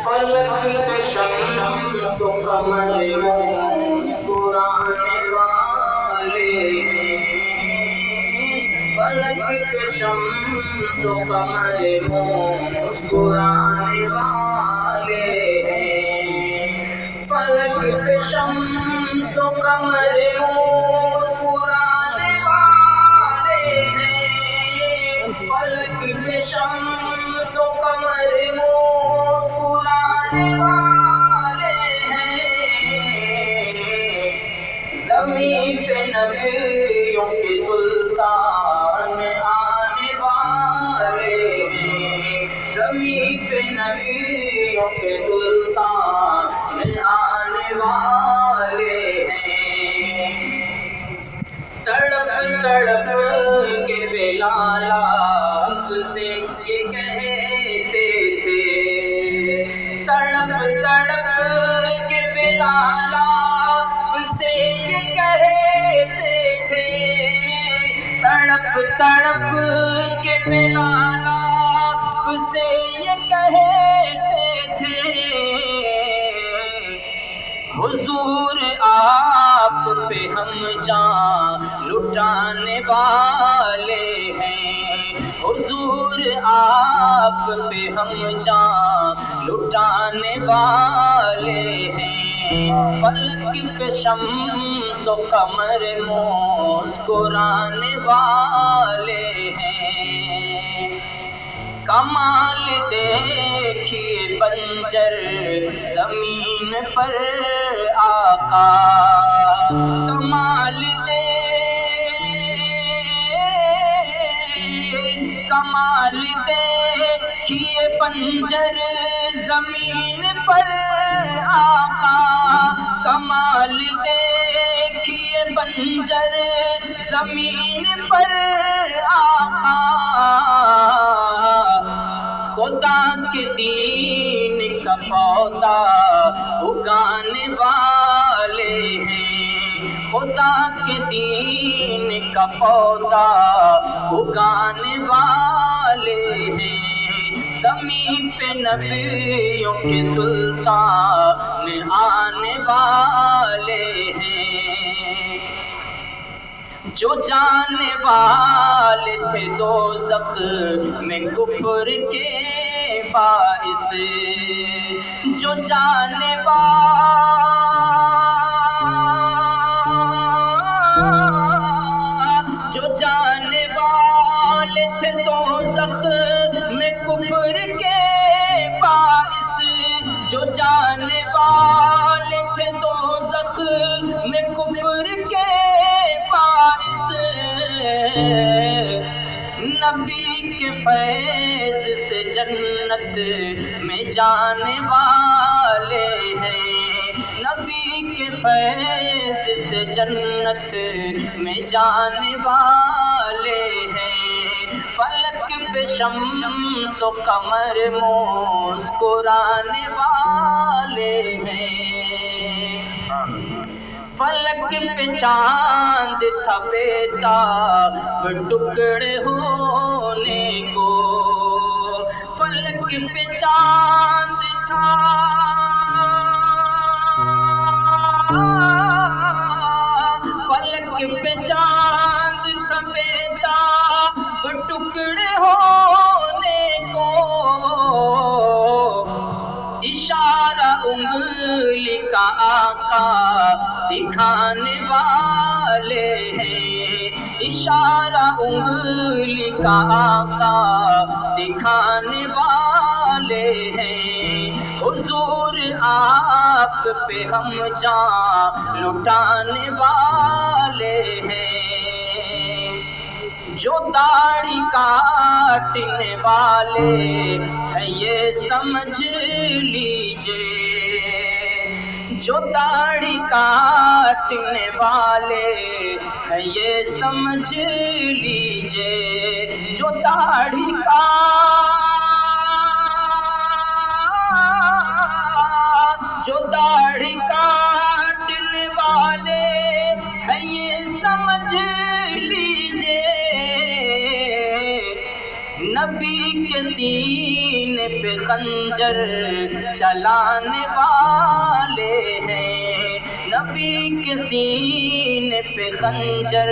فلک پہ شمس و قمر مسکرانے والے ہیں، فلک پہ شمس و قمر مسکرانے والے ہیں، فلک پہ شمس و قمر مسکرانے والے ہیں، فلک پہ شمس و قمر مسکرانے والے ہیں، زمین پہ نبیوں کے سلطان آنے والے ہیں، زمین پہ نبیوں کے سلطان آنے والے ہیں، تڑپ تڑپ کے بلال آپ سے یہ کہتے تھے، تڑپ تڑپ کے بلال آپ سے یہ کہتے تھے، تڑپ تڑپ کے بلال آپ سے یہ کہتے تھے، حضور آپ پہ ہم جان لٹانے والے ہیں، حضور آپ پہ ہم جان لٹانے والے ہیں، فلک پہ شمس و قمر مسکرانے والے ہیں، کمال دیکھیے بنجر زمین پر آقا، کمال دیکھیے بنجر زمین پر آقا، کمال دیکھیے بنجر زمین پر آقا، خدا کے دین کا پودا اگانے والے ہیں، خدا کے دین کا پودا اگانے والے ہیں، زمین پہ نبیوں کے سلطان آنے والے ہیں، جو جانے والے تھے دوزخ میں کفر کے باعث، جو جانے والے تھے دوزخ میں کفر کے باعث، جو جانے والے تھے دوزخ میں کفر کے باعث، نبی کے فیض سے جنت میں جانے والے ہیں، نبی کے فیض سے جنت میں جانے والے ہیں، فلک پہ شمس و قمر مسکرانے والے ہیں، فلک پہ چاند تھا بیتاب ٹکڑے ہونے کو، فلک پہ چاند تھا فلک پہ چاند تھا بیتاب ٹکڑے ہونے کو، اشارہ انگلی کا آقا دکھانے والے ہیں، اشارہ انگلی کا آقا دکھانے والے ہیں، حضور آپ پہ ہم جان لٹانے والے ہیں، جو داڑھی کاٹنے والے ہیں یہ سمجھ لیجئے، جو داڑھی کاٹنے والے ہیں یہ سمجھ لیجئے، جو داڑھی کاٹنے والے ہیں یہ سمجھ لیجئے، نبی کے سینے پہ خنجر چلانے والے ہیں، نبی کے سینے پہ خنجر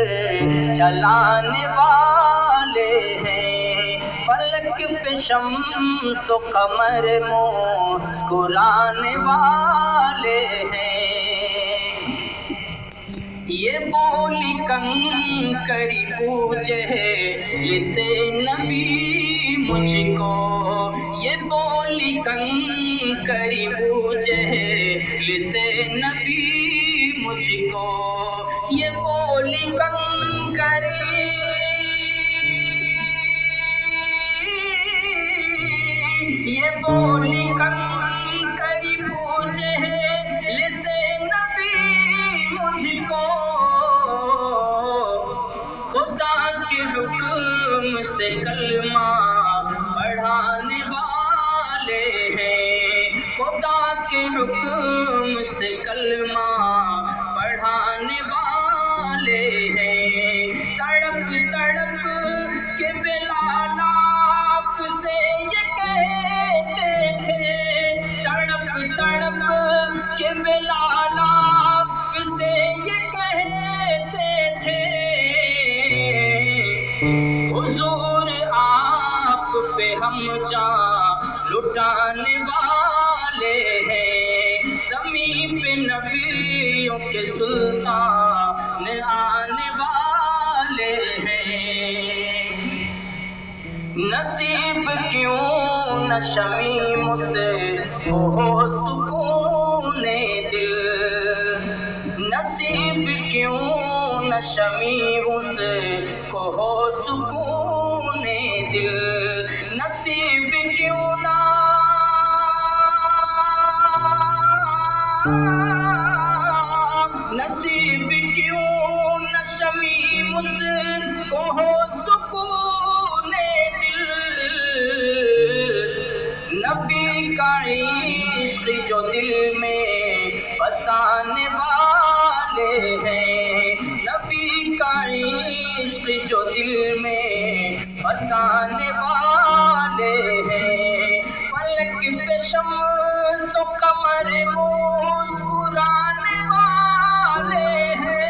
چلانے والے ہیں، فلک پہ شمس و قمر مسکرانے والے ہیں۔ یہ بولی کنکری پوجے جسے نبی مجھ کو، یہ بولی کنکری پوجے جسے نبی مجھ کو، یہ بولی کنکری، یہ بولی کنکری پوجے جسے نبی مجھ کو، خدا کے حکم سے کلمہ پڑھانے والے ہیں، خدا کے حکم سے کلمہ پڑھانے والے ہیں، تڑپ تڑپ کے بلال آپ سے یہ کہتے تھے، تڑپ تڑپ کے بلال آپ سے یہ کہتے تھے، حضور آپ پہ ہم جان لٹانے والے ہیں، زمین پہ نبیوں کے سلطان آنے والے ہیں، نصیب کیوں نہ شمیم سے ہو سکون دل، نصیب کیوں نہ شمیم سے ہو سکون دل، نصیب کیوں نہ، نصیب کیوں نہ شمیم سے ہو سکون دل، نبی کا عشق جو دل میں بسانے والے ہیں، نبی کا عشق جو دل میں بسانے والے ہیں، فلک پہ شمس و قمر مسکرانے والے ہیں،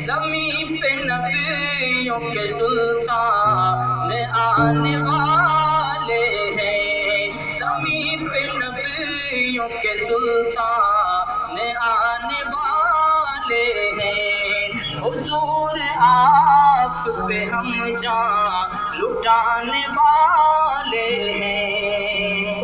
زمین پہ نبیوں کے سلطان آنے والے ہیں، زمین پہ نبیوں کے سلطان آنے والے ہیں، حضور آپ پہ ہم جان لٹانے والے ہیں۔